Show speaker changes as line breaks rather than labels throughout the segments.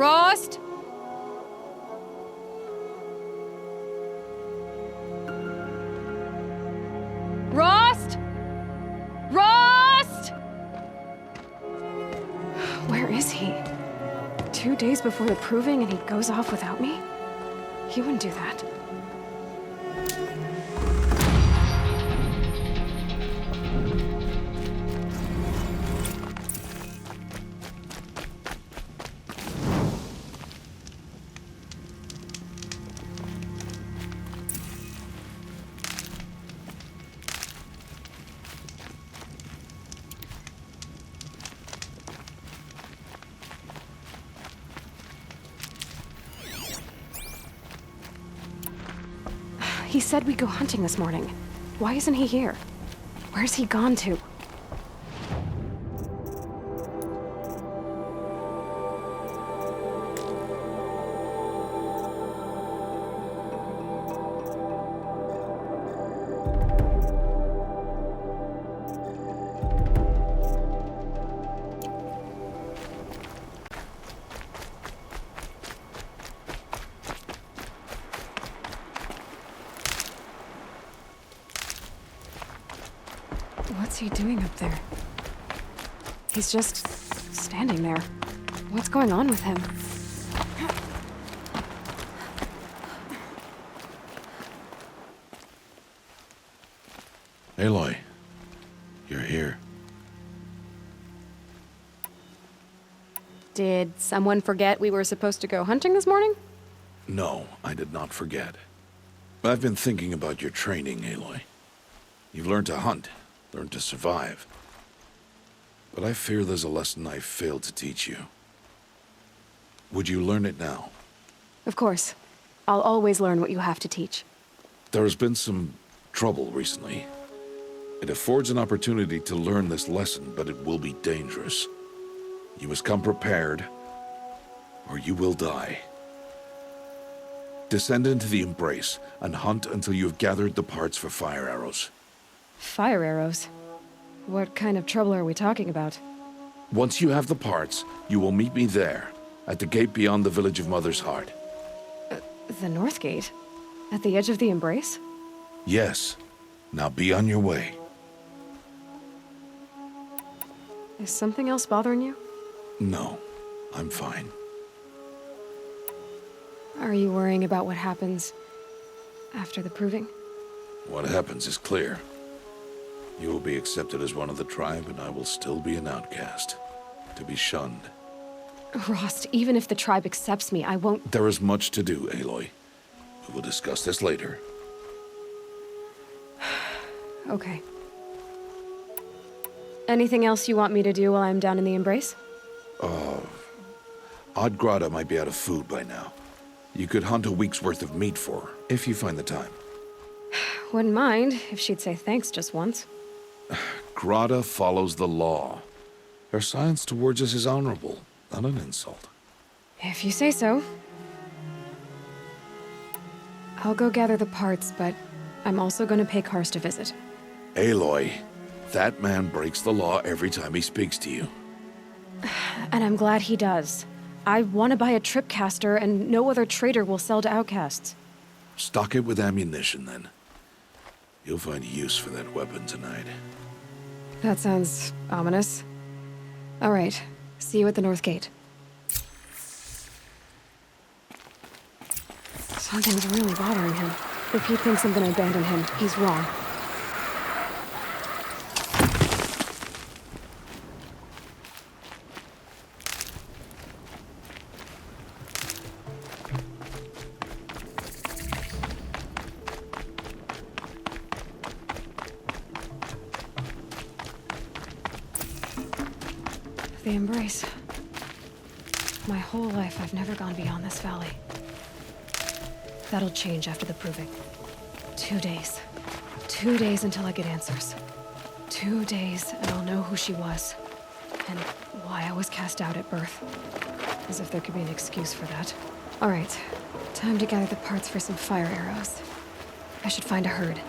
Rost? Rost? Rost?
Where is he? 2 days before the proving and he goes off without me? He wouldn't do that. He said we'd go hunting this morning. Why isn't he here? Where's he gone to? What's he doing up there? He's just standing there. What's going on with him?
Aloy, you're here.
Did someone forget we were supposed to go hunting this morning?
No, I did not forget. I've been thinking about your training, Aloy. You've learned to hunt, learned to survive. But I fear there's a lesson I failed to teach you. Would you learn it now?
Of course. I'll always learn what you have to teach.
There has been some trouble recently. It affords an opportunity to learn this lesson, but it will be dangerous. You must come prepared, or you will die. Descend into the Embrace and hunt until you have gathered the parts for fire arrows.
Fire arrows? What kind of trouble are we talking about?
Once you have the parts, you will meet me there, at the gate beyond the village of Mother's Heart.
The North Gate? At the edge of the Embrace?
Yes. Now be on your way.
Is something else bothering you?
No, I'm fine.
Are you worrying about what happens after the proving?
What happens is clear. You will be accepted as one of the tribe, and I will still be an outcast, to be shunned.
Rost, even if the tribe accepts me, I won't—
There is much to do, Aloy. We will discuss this later.
Okay. Anything else you want me to do while I'm down in the Embrace?
Odd Grata might be out of food by now. You could hunt a week's worth of meat for her, if you find the time.
Wouldn't mind if she'd say thanks just once.
Grata follows the law. Her silence towards us is honorable, not an insult.
If you say so. I'll go gather the parts, but I'm also gonna pay Karst a visit.
Aloy, that man breaks the law every time he speaks to you.
And I'm glad he does. I want to buy a Tripcaster, and no other trader will sell to outcasts.
Stock it with ammunition, then. You'll find use for that weapon tonight.
That sounds ominous. All right, see you at the North Gate. Something's really bothering him. If he thinks I'm gonna abandon him, he's wrong. The Embrace. My whole life, I've never gone beyond this valley. That'll change after the proving. 2 days. 2 days until I get answers. 2 days, and I'll know who she was. And why I was cast out at birth. As if there could be an excuse for that. All right, time to gather the parts for some fire arrows. I should find a herd.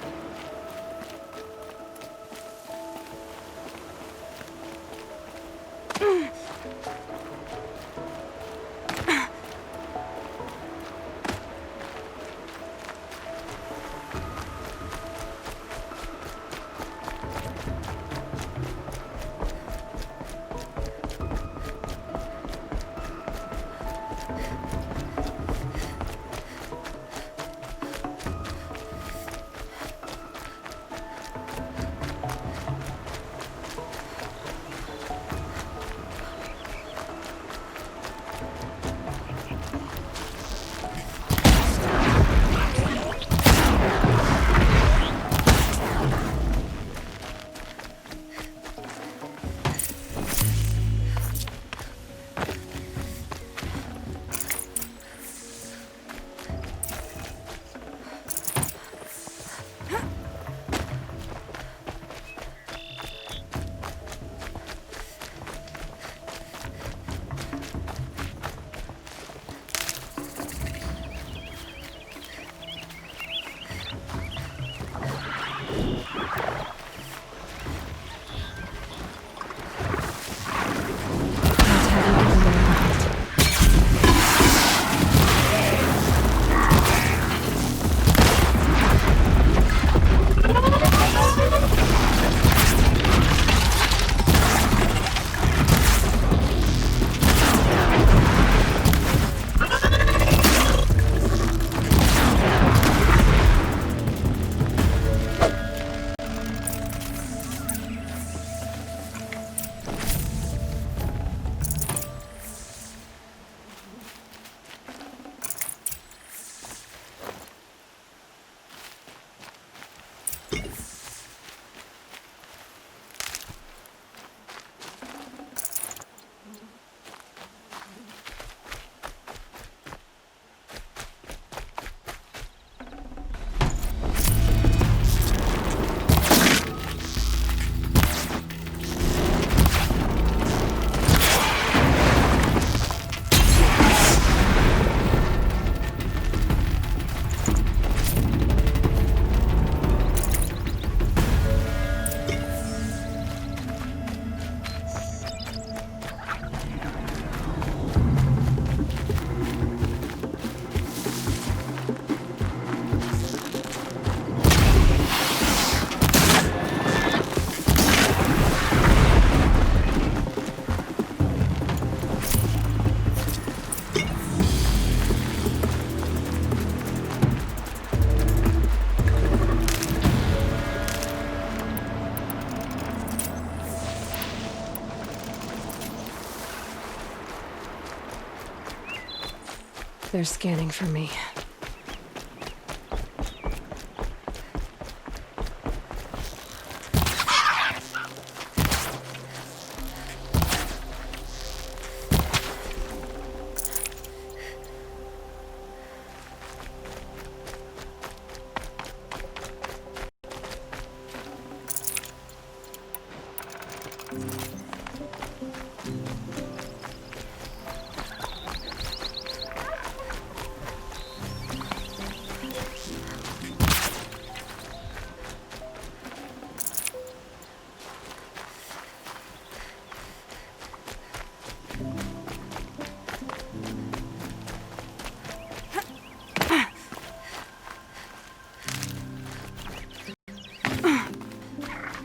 They're scanning for me.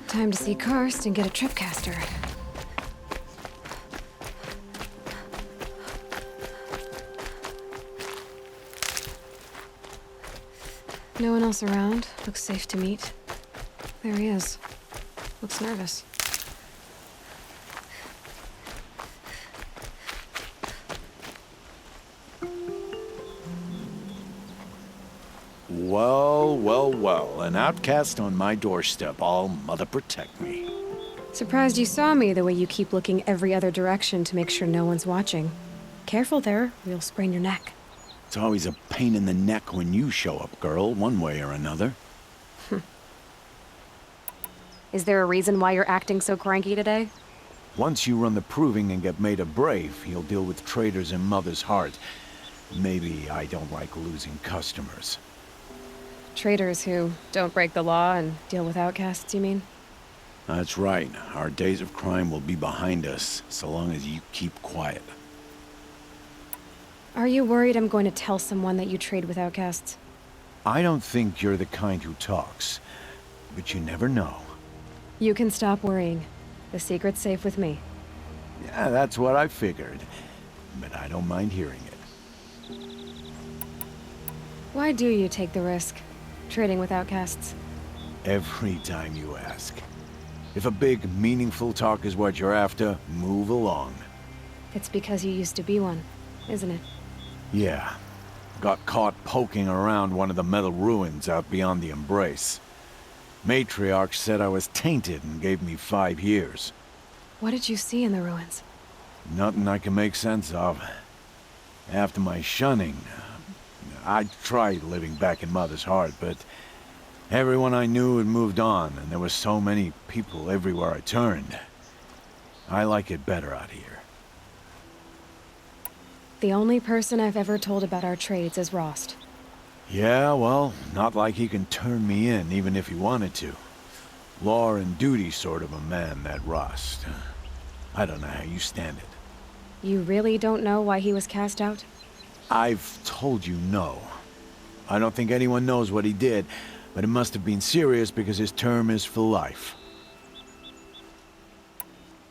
Time to see Karst and get a Tripcaster. No one else around. Looks safe to meet. There he is. Looks nervous.
Well, well, well. An outcast on my doorstep. All mother protect me.
Surprised you saw me the way you keep looking every other direction to make sure no one's watching. Careful there, or you'll sprain your neck.
It's always a pain in the neck when you show up, girl, one way or another.
Is there a reason why you're acting so cranky today?
Once you run the proving and get made a brave, you'll deal with traitors in Mother's heart. Maybe I don't like losing customers.
Traitors who don't break the law and deal with outcasts, you mean?
That's right. Our days of crime will be behind us, so long as you keep quiet.
Are you worried I'm going to tell someone that you trade with outcasts?
I don't think you're the kind who talks, but you never know.
You can stop worrying. The secret's safe with me.
Yeah, that's what I figured, but I don't mind hearing it.
Why do you take the risk, trading with outcasts?
Every time you ask. If a big, meaningful talk is what you're after, move along.
It's because you used to be one, isn't it?
Yeah. Got caught poking around one of the metal ruins out beyond the Embrace. Matriarch said I was tainted and gave me 5 years.
What did you see in the ruins?
Nothing I can make sense of. After my shunning, I tried living back in Mother's heart, but everyone I knew had moved on, and there were so many people everywhere I turned. I like it better out here.
The only person I've ever told about our trades is Rost.
Yeah, well, not like he can turn me in, even if he wanted to. Law and duty sort of a man, that Rost. I don't know how you stand it.
You really don't know why he was cast out?
I've told you no. I don't think anyone knows what he did, but it must have been serious because his term is for life.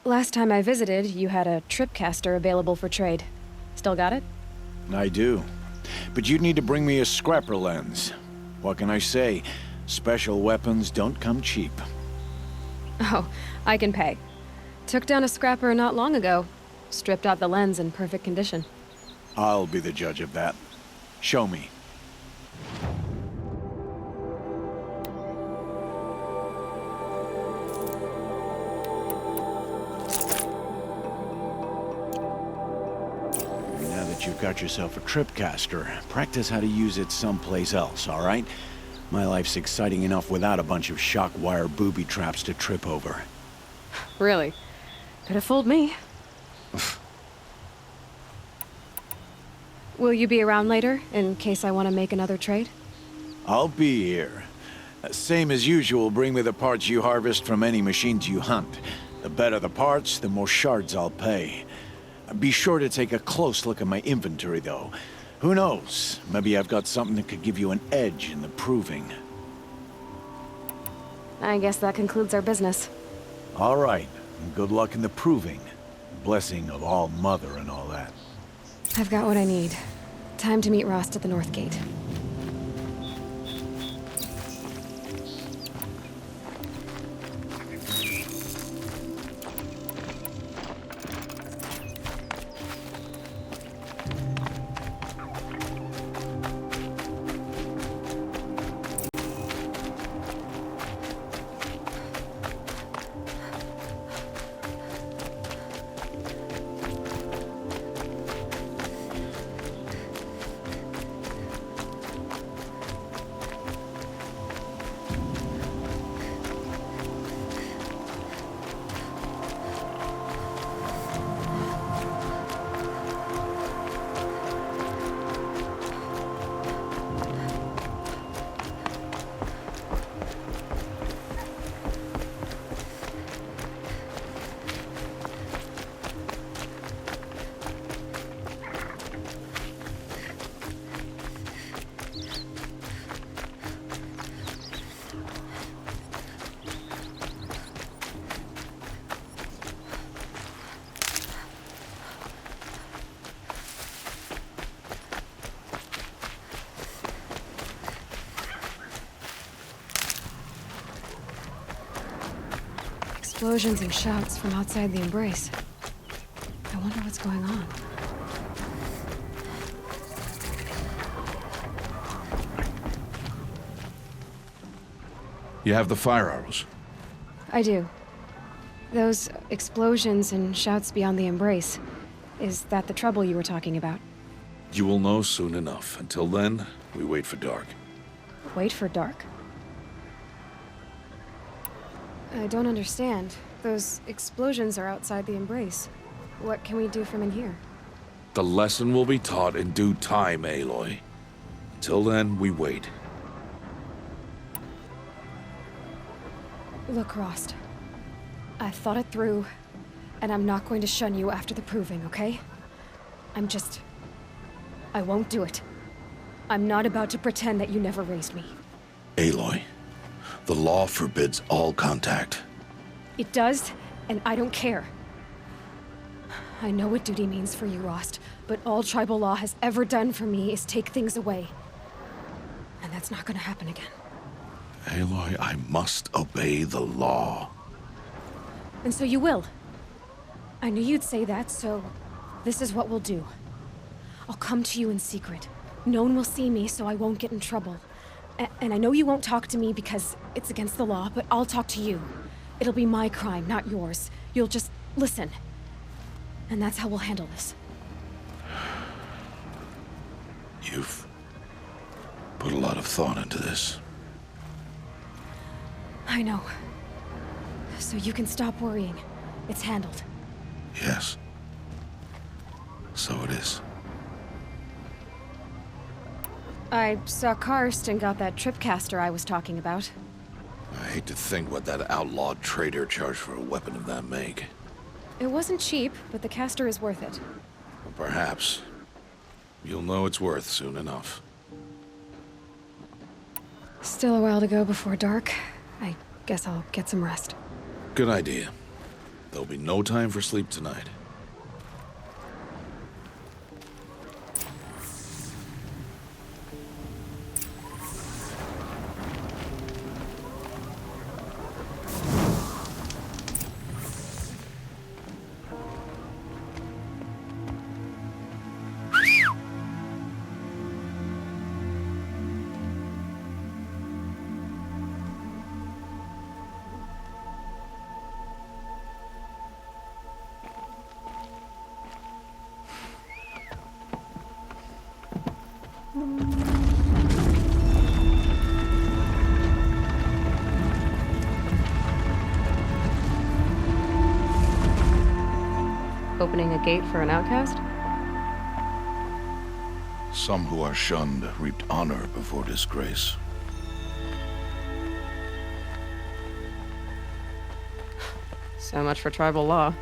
Last time I visited, you had a Tripcaster available for trade. Still got it?
I do. But you'd need to bring me a scrapper lens. What can I say? Special weapons don't come cheap.
Oh, I can pay. Took down a scrapper not long ago. Stripped out the lens in perfect condition.
I'll be the judge of that. Show me. Now that you've got yourself a Tripcaster, practice how to use it someplace else, all right? My life's exciting enough without a bunch of shock wire booby traps to trip over.
Really? Could have fooled me. Will you be around later, in case I want to make another trade?
I'll be here. Same as usual, bring me the parts you harvest from any machines you hunt. The better the parts, the more shards I'll pay. Be sure to take a close look at my inventory, though. Who knows? Maybe I've got something that could give you an edge in the proving.
I guess that concludes our business.
All right. Good luck in the proving. Blessing of All Mother and all that.
I've got what I need. Time to meet Rost at the North Gate. explosions and shouts from outside the embrace. I wonder what's going on.
You have the fire arrows.
I do. Those explosions and shouts beyond the embrace. Is that the trouble you were talking about?
You will know soon enough. Until then, we wait for dark.
Wait for dark? I don't understand. Those explosions are outside the embrace. What can we do from in here?
The lesson will be taught in due time, Aloy. Until then, we wait.
Look, Rost. I've thought it through, and I'm not going to shun you after the proving, okay? I won't do it. I'm not about to pretend that you never raised me.
Aloy, the law forbids all contact.
It does, and I don't care. I know what duty means for you, Rost, but all tribal law has ever done for me is take things away. And that's not gonna happen again.
Aloy, I must obey the law.
And so you will. I knew you'd say that, so this is what we'll do. I'll come to you in secret. No one will see me, so I won't get in trouble. And I know you won't talk to me because it's against the law, but I'll talk to you. It'll be my crime, not yours. You'll just listen. And that's how we'll handle this.
You've put a lot of thought into this.
I know. So you can stop worrying. It's handled.
Yes. So it is.
I saw Karst and got that Tripcaster I was talking about.
I hate to think what that outlawed trader charged for a weapon of that make.
It wasn't cheap, but the caster is worth it.
Perhaps. You'll know it's worth soon enough.
Still a while to go before dark. I guess I'll get some rest.
Good idea. There'll be no time for sleep tonight.
Opening a gate for an outcast?
Some who are shunned reaped honor before disgrace.
So much for tribal law.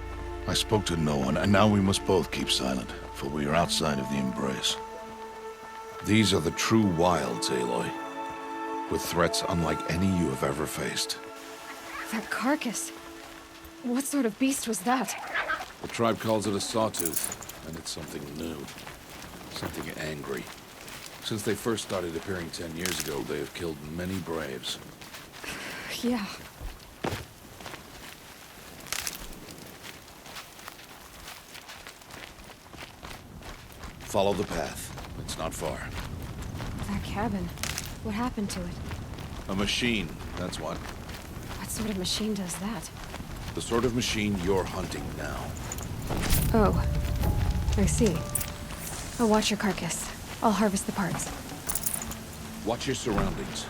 I spoke to no one, and now we must both keep silent, for we are outside of the embrace. These are the true wilds, Aloy, with threats unlike any you have ever faced.
That carcass. What sort of beast was that?
The tribe calls it a sawtooth, and it's something new. Something angry. Since they first started appearing 10 years ago, they have killed many braves.
Yeah.
Follow the path. It's not far.
That cabin. What happened to it?
A machine, that's what.
What sort of machine does that?
The sort of machine you're hunting now.
Oh. I see. I'll watch your carcass. I'll harvest the parts.
Watch your surroundings.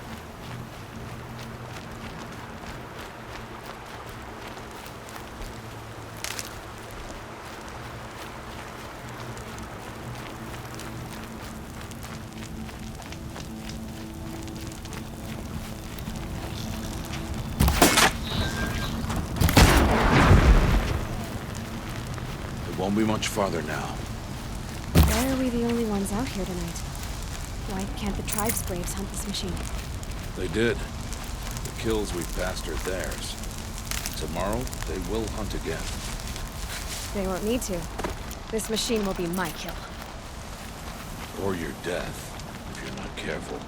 Won't be much farther now.
Why are we the only ones out here tonight? Why can't the tribe's braves hunt this machine?
They did. The kills we've passed are theirs. Tomorrow, they will hunt again.
They won't need to. This machine will be my kill.
Or your death, if you're not careful.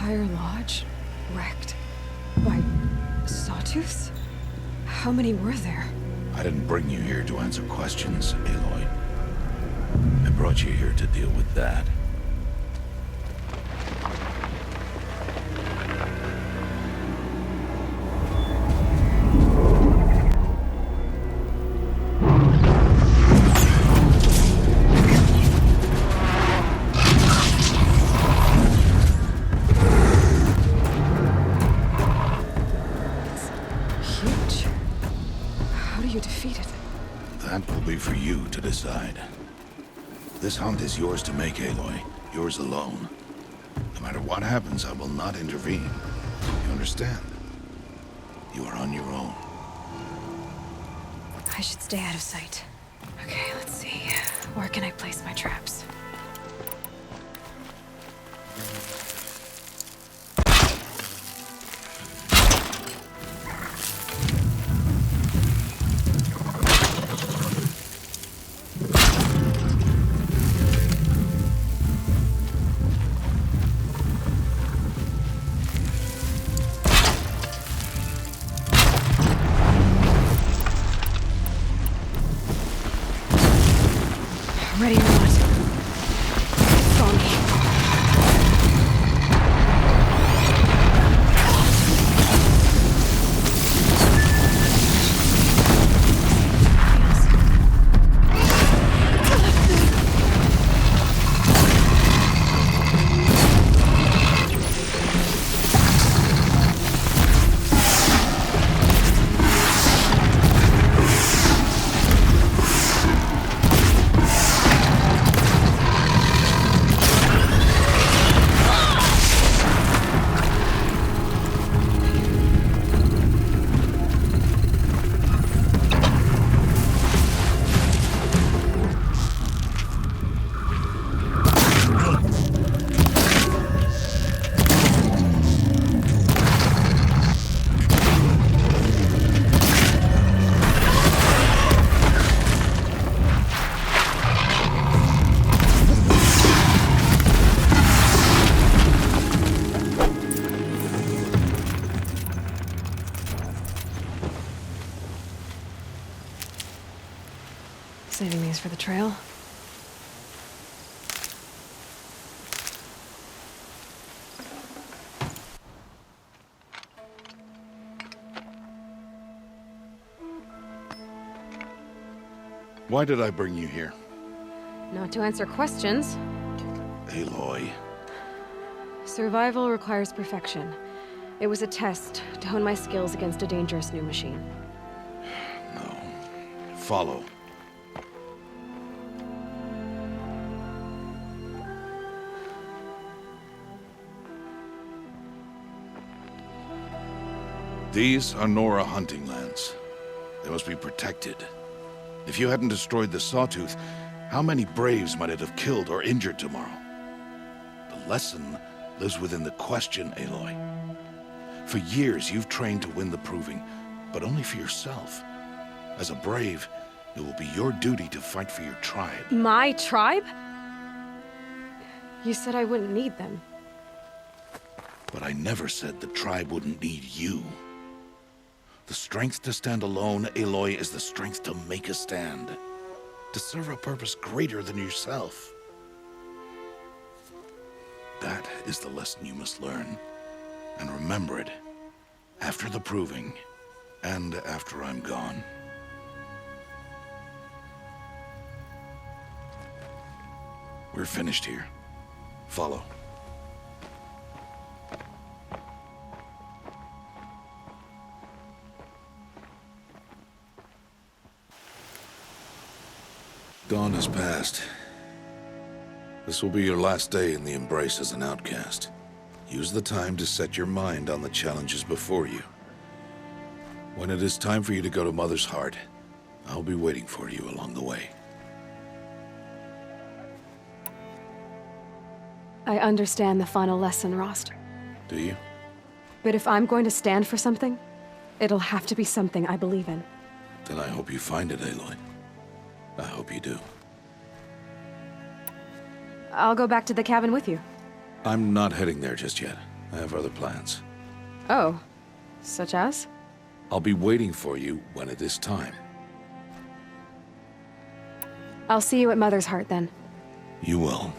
entire lodge wrecked by sawtooths? How many were there?
I didn't bring you here to answer questions, Aloy. I brought you here to deal with that. For you to decide. This hunt is yours to make, Aloy. Yours alone. No matter what happens, I will not intervene. You understand? You are on your own.
I should stay out of sight. Okay, let's see. Where can I place my traps? Ready or not. Follow me. Saving these for the trail.
Why did I bring you here?
Not to answer questions.
Aloy.
Survival requires perfection. It was a test to hone my skills against a dangerous new machine.
No. Follow. These are Nora hunting lands. They must be protected. If you hadn't destroyed the Sawtooth, how many Braves might it have killed or injured tomorrow? The lesson lives within the question, Aloy. For years, you've trained to win the Proving, but only for yourself. As a Brave, it will be your duty to fight for your tribe.
My tribe? You said I wouldn't need them.
But I never said the tribe wouldn't need you. The strength to stand alone, Aloy, is the strength to make a stand. To serve a purpose greater than yourself. That is the lesson you must learn. And remember it. After the Proving. And after I'm gone. We're finished here. Follow. Dawn has passed. This will be your last day in the Embrace as an outcast. Use the time to set your mind on the challenges before you. When it is time for you to go to Mother's Heart, I'll be waiting for you along the way.
I understand the final lesson, Rost.
Do you?
But if I'm going to stand for something, it'll have to be something I believe in.
Then I hope you find it, Aloy. I hope you do.
I'll go back to the cabin with you.
I'm not heading there just yet. I have other plans.
Oh. Such as?
I'll be waiting for you when it is time.
I'll see you at Mother's Heart then.
You will.